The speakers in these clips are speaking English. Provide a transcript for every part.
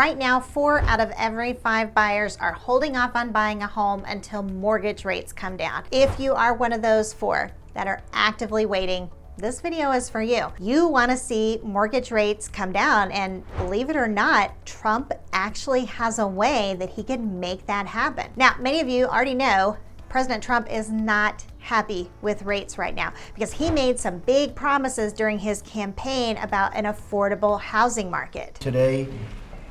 Right now, 4 out of every 5 buyers are holding off on buying a home until mortgage rates come down. If you are one of those 4 that are actively waiting, this video is for you. You want to see mortgage rates come down, and believe it or not, Trump actually has a way that he can make that happen. Now, many of you already know President Trump is not happy with rates right now because he made some big promises during his campaign about an affordable housing market. Today,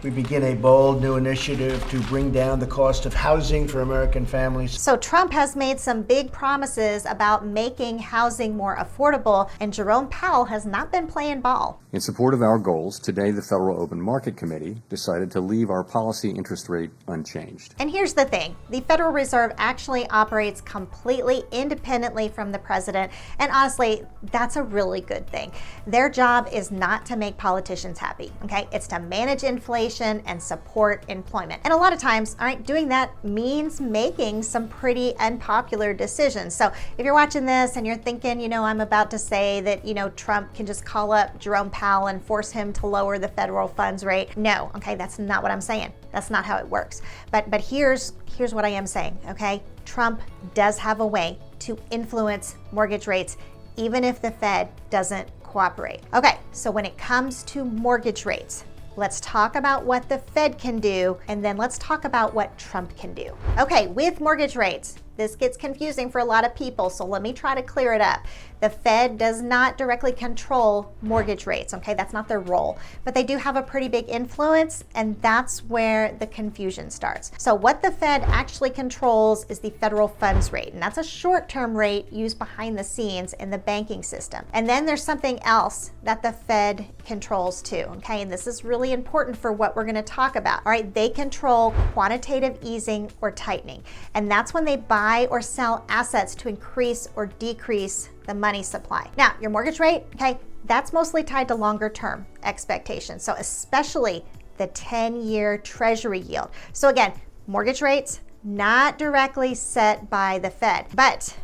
we begin a bold new initiative to bring down the cost of housing for American families. So Trump has made some big promises about making housing more affordable, and Jerome Powell has not been playing ball. In support of our goals, today the Federal Open Market Committee decided to leave our policy interest rate unchanged. And here's the thing, the Federal Reserve actually operates completely independently from the president, and honestly, that's a really good thing. Their job is not to make politicians happy, okay? It's to manage inflation and support employment. And a lot of times, all right, doing that means making some pretty unpopular decisions. So if you're watching this and you're thinking, I'm about to say that, Trump can just call up Jerome Powell and force him to lower the federal funds rate. No, okay, that's not what I'm saying. That's not how it works. But here's what I am saying, okay? Trump does have a way to influence mortgage rates, even if the Fed doesn't cooperate. Okay, so when it comes to mortgage rates, let's talk about what the Fed can do, and then let's talk about what Trump can do. Okay, with mortgage rates, this gets confusing for a lot of people, so let me try to clear it up. The Fed does not directly control mortgage rates, okay? That's not their role, but they do have a pretty big influence, and that's where the confusion starts. So what the Fed actually controls is the federal funds rate, and that's a short-term rate used behind the scenes in the banking system. And then there's something else that the Fed controls too, okay? And this is really important for what we're gonna talk about, all right? They control quantitative easing or tightening, and that's when they buy or sell assets to increase or decrease the money supply. Now, your mortgage rate, okay, that's mostly tied to longer term expectations. So especially the 10-year Treasury yield. So again, mortgage rates, not directly set by the Fed, but,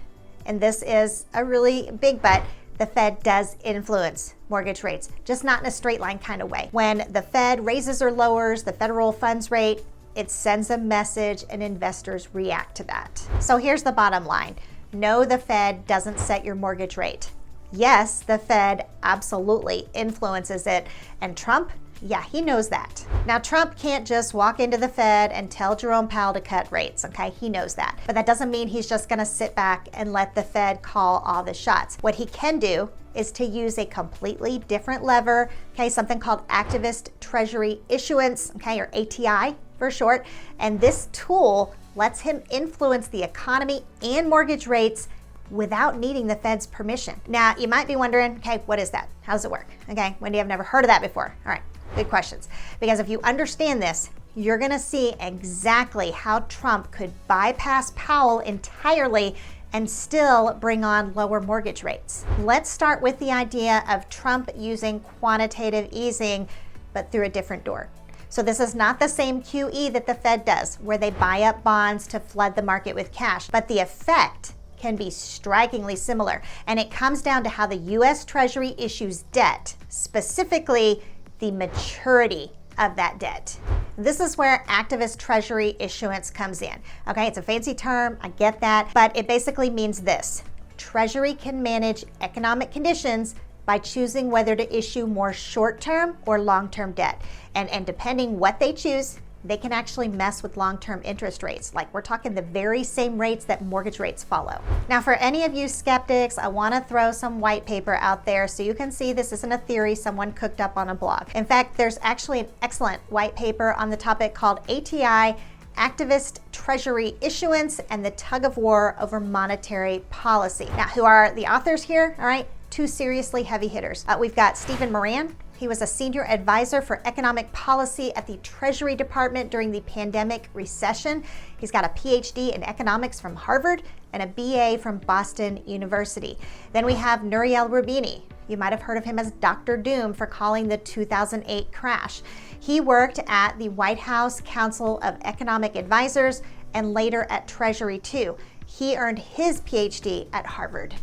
and this is a really big but, the Fed does influence mortgage rates, just not in a straight line kind of way. When the Fed raises or lowers the federal funds rate, it sends a message and investors react to that. So here's the bottom line. No, the Fed doesn't set your mortgage rate. Yes, the Fed absolutely influences it. And Trump, yeah, he knows that. Now, Trump can't just walk into the Fed and tell Jerome Powell to cut rates, okay? He knows that. But that doesn't mean he's just gonna sit back and let the Fed call all the shots. What he can do is to use a completely different lever, okay? Something called Activist Treasury Issuance, okay, or ATI for short. And this tool lets him influence the economy and mortgage rates without needing the Fed's permission. Now, you might be wondering, okay, what is that? How does it work? Okay, Wendy, I've never heard of that before. All right, good questions. Because if you understand this, you're gonna see exactly how Trump could bypass Powell entirely and still bring on lower mortgage rates. Let's start with the idea of Trump using quantitative easing, but through a different door. So this is not the same QE that the Fed does, where they buy up bonds to flood the market with cash, but the effect can be strikingly similar. And it comes down to how the US Treasury issues debt, specifically the maturity of that debt. This is where Activist Treasury Issuance comes in. Okay, it's a fancy term, I get that, but it basically means this. Treasury can manage economic conditions by choosing whether to issue more short-term or long-term debt. And depending what they choose, they can actually mess with long-term interest rates. Like, we're talking the very same rates that mortgage rates follow. Now, for any of you skeptics, I wanna throw some white paper out there so you can see this isn't a theory someone cooked up on a blog. In fact, there's actually an excellent white paper on the topic called ATI, Activist Treasury Issuance and the Tug-of-War over Monetary Policy. Now, who are the authors here? All right, 2 seriously heavy hitters. We've got Stephen Moran. He was a senior advisor for economic policy at the Treasury Department during the pandemic recession. He's got a PhD in economics from Harvard and a BA from Boston University. Then we have Nouriel Roubini. You might have heard of him as Dr. Doom for calling the 2008 crash. He worked at the White House Council of Economic Advisors and later at Treasury too. He earned his PhD at Harvard.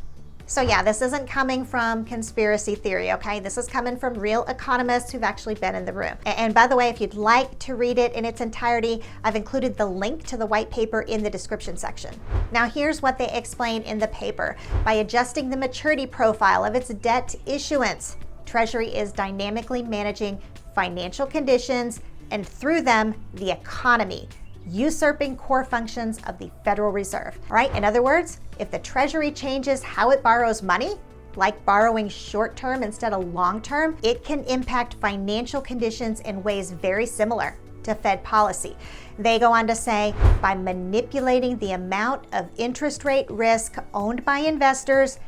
So yeah, this isn't coming from conspiracy theory, okay? This is coming from real economists who've actually been in the room. And by the way, if you'd like to read it in its entirety, I've included the link to the white paper in the description section. Now here's what they explain in the paper. By adjusting the maturity profile of its debt issuance, Treasury is dynamically managing financial conditions and through them, the economy, usurping core functions of the Federal Reserve. All right, in other words, if the Treasury changes how it borrows money, like borrowing short-term instead of long-term, it can impact financial conditions in ways very similar to Fed policy. They go on to say, by manipulating the amount of interest rate risk owned by investors,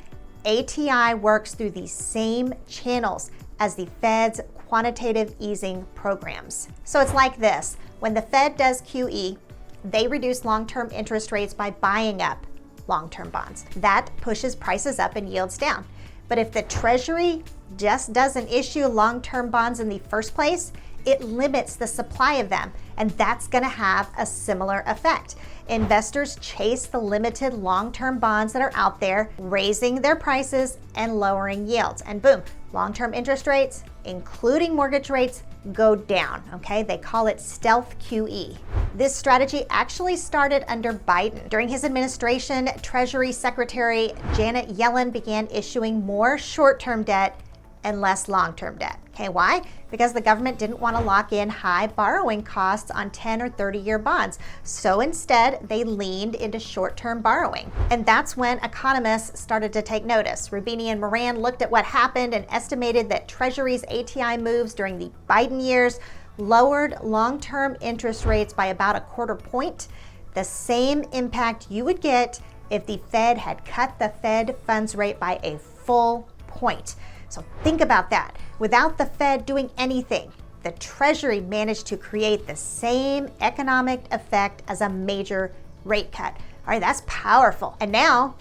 ATI works through the same channels as the Fed's quantitative easing programs. So it's like this. When the Fed does QE, they reduce long-term interest rates by buying up long-term bonds. That pushes prices up and yields down. But if the Treasury just doesn't issue long-term bonds in the first place, it limits the supply of them, and that's going to have a similar effect. Investors chase the limited long-term bonds that are out there, raising their prices and lowering yields. And boom, long-term interest rates, including mortgage rates, go down, okay? They call it stealth QE. This strategy actually started under Biden. During his administration, Treasury Secretary Janet Yellen began issuing more short-term debt and less long-term debt. Okay, why? Because the government didn't want to lock in high borrowing costs on 10 or 30-year bonds. So instead, they leaned into short-term borrowing. And that's when economists started to take notice. Rubini and Moran looked at what happened and estimated that Treasury's ATI moves during the Biden years lowered long-term interest rates by about a quarter point, the same impact you would get if the Fed had cut the Fed funds rate by a full point. So think about that. Without the Fed doing anything, the Treasury managed to create the same economic effect as a major rate cut. All right, that's powerful. And now,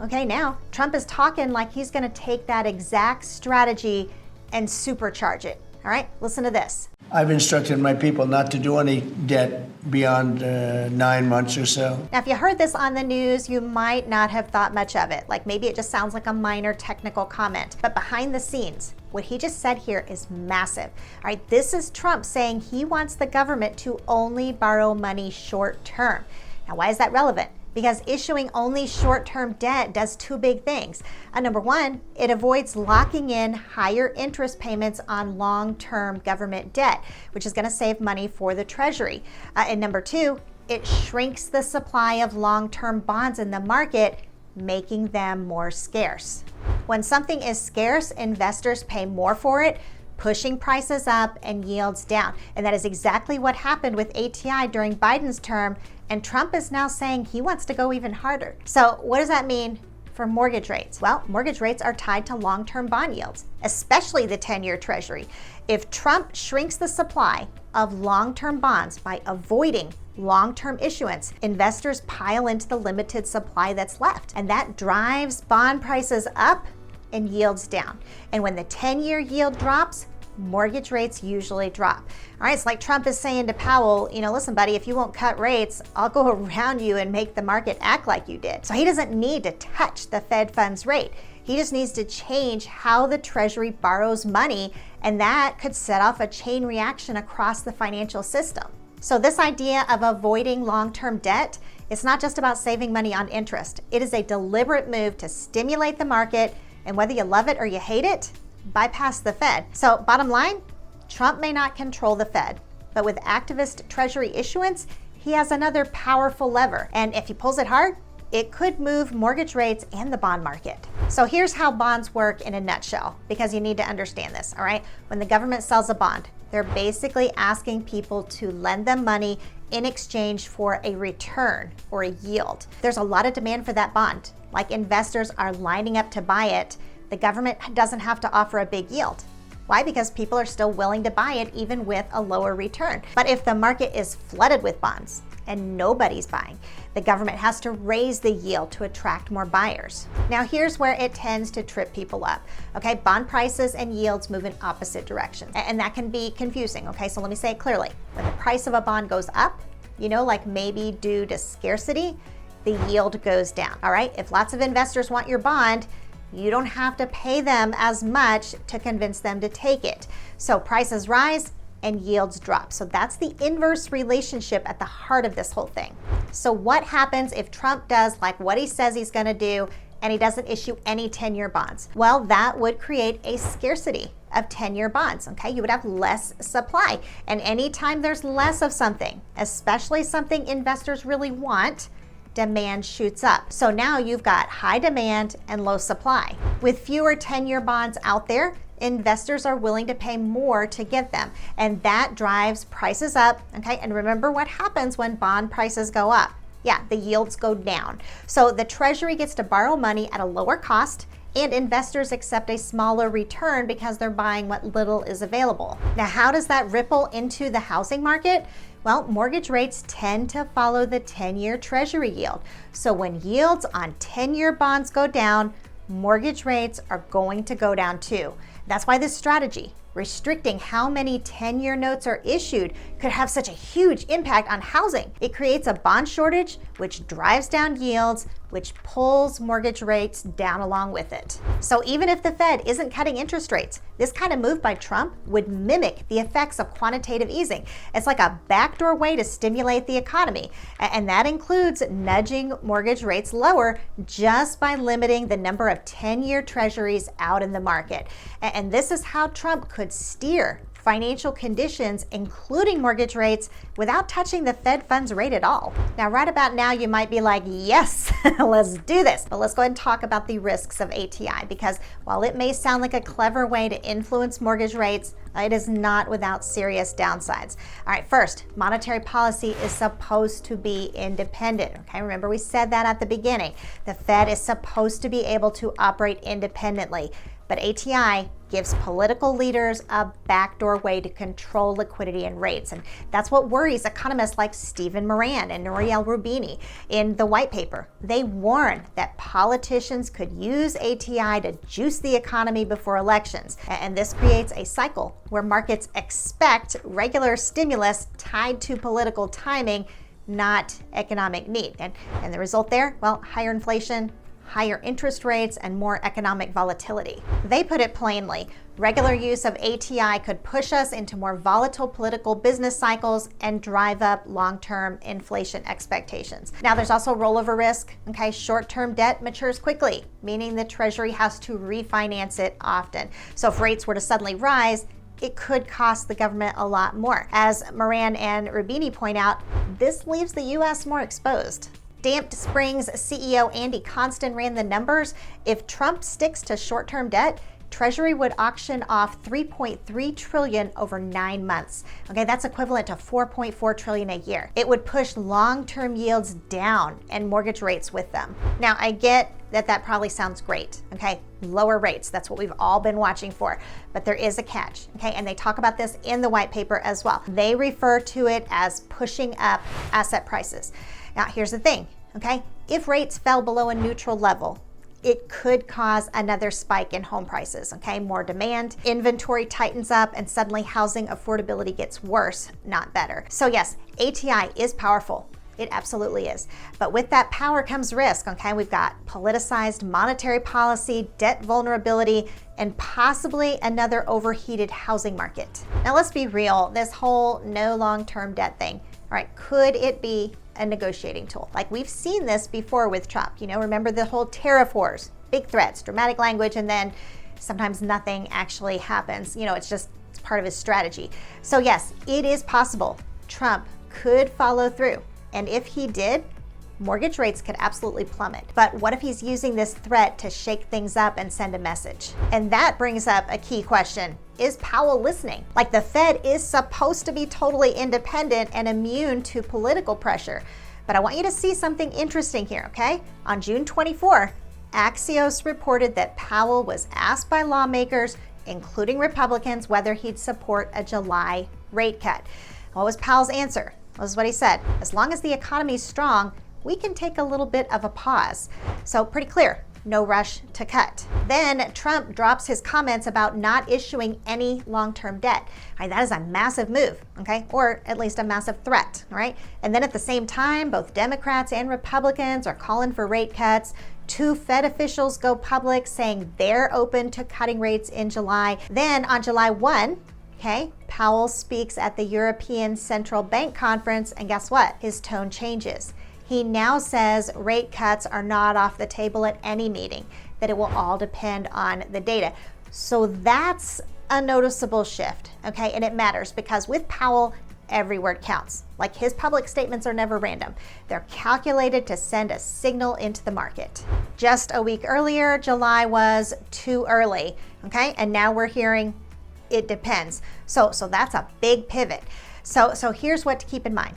Trump is talking like he's going to take that exact strategy and supercharge it. All right, listen to this. I've instructed my people not to do any debt beyond 9 months or so. Now, if you heard this on the news, you might not have thought much of it. Like maybe it just sounds like a minor technical comment. But behind the scenes, what he just said here is massive. All right, this is Trump saying he wants the government to only borrow money short term. Now, why is that relevant? Because issuing only short-term debt does two big things. Number one, it avoids locking in higher interest payments on long-term government debt, which is going to save money for the Treasury. And number two, it shrinks the supply of long-term bonds in the market, making them more scarce. When something is scarce, investors pay more for it, pushing prices up and yields down. And that is exactly what happened with ATI during Biden's term, and Trump is now saying he wants to go even harder. So what does that mean for mortgage rates? Well, mortgage rates are tied to long-term bond yields, especially the 10-year Treasury. If Trump shrinks the supply of long-term bonds by avoiding long-term issuance, investors pile into the limited supply that's left, and that drives bond prices up and yields down. And when the 10-year yield drops, mortgage rates usually drop. All right, it's like Trump is saying to Powell, listen, buddy, if you won't cut rates, I'll go around you and make the market act like you did. So he doesn't need to touch the Fed funds rate. He just needs to change how the Treasury borrows money, and that could set off a chain reaction across the financial system. So this idea of avoiding long-term debt, it's not just about saving money on interest. It is a deliberate move to stimulate the market, and whether you love it or you hate it, bypass the Fed. So bottom line, Trump may not control the Fed, but with activist Treasury issuance, he has another powerful lever. And if he pulls it hard, it could move mortgage rates and the bond market. So here's how bonds work in a nutshell, because you need to understand this, all right? When the government sells a bond, they're basically asking people to lend them money in exchange for a return or a yield. There's a lot of demand for that bond. Like investors are lining up to buy it. The government doesn't have to offer a big yield. Why? Because people are still willing to buy it even with a lower return. But if the market is flooded with bonds and nobody's buying, the government has to raise the yield to attract more buyers. Now here's where it tends to trip people up. Okay, bond prices and yields move in opposite directions, and that can be confusing. Okay, so let me say it clearly. When the price of a bond goes up, like maybe due to scarcity, the yield goes down. All right, if lots of investors want your bond, you don't have to pay them as much to convince them to take it. So prices rise and yields drop. So that's the inverse relationship at the heart of this whole thing. So what happens if Trump does like what he says he's going to do and he doesn't issue any 10-year bonds? Well, that would create a scarcity of 10-year bonds, okay? You would have less supply. And anytime there's less of something, especially something investors really want, demand shoots up. So now you've got high demand and low supply. With fewer 10-year bonds out there, investors are willing to pay more to get them. And that drives prices up, okay? And remember what happens when bond prices go up. Yeah, the yields go down. So the Treasury gets to borrow money at a lower cost, and investors accept a smaller return because they're buying what little is available. Now, how does that ripple into the housing market? Well, mortgage rates tend to follow the 10-year Treasury yield. So when yields on 10-year bonds go down, mortgage rates are going to go down too. That's why this strategy, restricting how many 10-year notes are issued, could have such a huge impact on housing. It creates a bond shortage, which drives down yields, which pulls mortgage rates down along with it. So even if the Fed isn't cutting interest rates, this kind of move by Trump would mimic the effects of quantitative easing. It's like a backdoor way to stimulate the economy. And that includes nudging mortgage rates lower just by limiting the number of 10-year treasuries out in the market. And this is how Trump could steer financial conditions, including mortgage rates, without touching the Fed funds rate at all. Now, right about now, you might be like, yes, let's do this. But let's go ahead and talk about the risks of ATI, because while it may sound like a clever way to influence mortgage rates, it is not without serious downsides. All right, first, monetary policy is supposed to be independent. Okay, remember we said that at the beginning. The Fed is supposed to be able to operate independently. But ATI gives political leaders a backdoor way to control liquidity and rates. And that's what worries economists like Stephen Moran and Nouriel Roubini. In the white paper, they warn that politicians could use ATI to juice the economy before elections. And this creates a cycle where markets expect regular stimulus tied to political timing, not economic need. And the result there, well, higher inflation, higher interest rates, and more economic volatility. They put it plainly, regular use of ATI could push us into more volatile political business cycles and drive up long-term inflation expectations. Now, there's also rollover risk. Okay, short-term debt matures quickly, meaning the Treasury has to refinance it often. So if rates were to suddenly rise, it could cost the government a lot more. As Moran and Roubini point out, this leaves the U.S. more exposed. Damped Springs CEO Andy Constant ran the numbers. If Trump sticks to short-term debt, Treasury would auction off $3.3 trillion over 9 months. Okay, that's equivalent to $4.4 trillion a year. It would push long-term yields down and mortgage rates with them. Now, I get that probably sounds great, okay? Lower rates, that's what we've all been watching for. But there is a catch, okay? And they talk about this in the white paper as well. They refer to it as pushing up asset prices. Now, here's the thing, okay? If rates fell below a neutral level, it could cause another spike in home prices, okay? More demand, inventory tightens up, and suddenly housing affordability gets worse, not better. So yes, ATI is powerful. It absolutely is. But with that power comes risk, okay? We've got politicized monetary policy, debt vulnerability, and possibly another overheated housing market. Now let's be real, this whole no long-term debt thing, all right, could it be a negotiating tool? Like we've seen this before with Trump. You know, remember the whole tariff wars, big threats, dramatic language, and then sometimes nothing actually happens. You know, it's part of his strategy. So yes, it is possible Trump could follow through. And if he did, mortgage rates could absolutely plummet. But what if he's using this threat to shake things up and send a message? And that brings up a key question. Is Powell listening? Like the Fed is supposed to be totally independent and immune to political pressure. But I want you to see something interesting here, okay? On June 24, Axios reported that Powell was asked by lawmakers, including Republicans, whether he'd support a July rate cut. What was Powell's answer? This is what he said. As long as the economy is strong, we can take a little bit of a pause. So pretty clear, no rush to cut. Then Trump drops his comments about not issuing any long-term debt. All right, that is a massive move, okay? Or at least a massive threat, all right? And then at the same time, both Democrats and Republicans are calling for rate cuts. 2 Fed officials go public saying they're open to cutting rates in July. Then on July 1, okay, Powell speaks at the European Central Bank Conference, and guess what? His tone changes. He now says rate cuts are not off the table at any meeting, that it will all depend on the data. So that's a noticeable shift, okay? And it matters because with Powell, every word counts. Like, his public statements are never random. They're calculated to send a signal into the market. Just a week earlier, July was too early, okay? And now we're hearing it depends. So that's a big pivot. So here's what to keep in mind.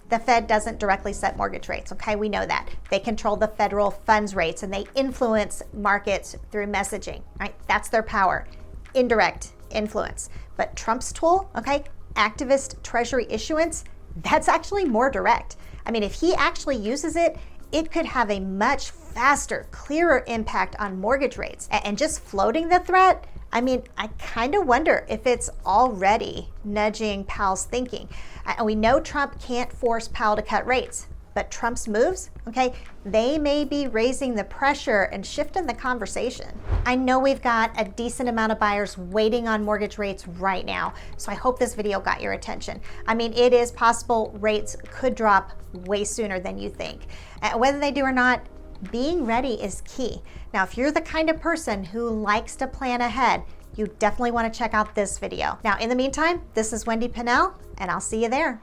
The Fed doesn't directly set mortgage rates, okay? We know that. They control the federal funds rates and they influence markets through messaging, right? That's their power, indirect influence. But Trump's tool, okay, Activist Treasury Issuance, that's actually more direct. I mean, if he actually uses it, it could have a much faster, clearer impact on mortgage rates. And just floating the threat, I mean, I kind of wonder if it's already nudging Powell's thinking. And we know Trump can't force Powell to cut rates, but Trump's moves, okay, they may be raising the pressure and shifting the conversation. I know we've got a decent amount of buyers waiting on mortgage rates right now, so I hope this video got your attention. I mean, it is possible rates could drop way sooner than you think. Whether they do or not, being ready is key. Now, if you're the kind of person who likes to plan ahead, you definitely want to check out this video. Now, in the meantime, this is Wendy Pinnell, and I'll see you there.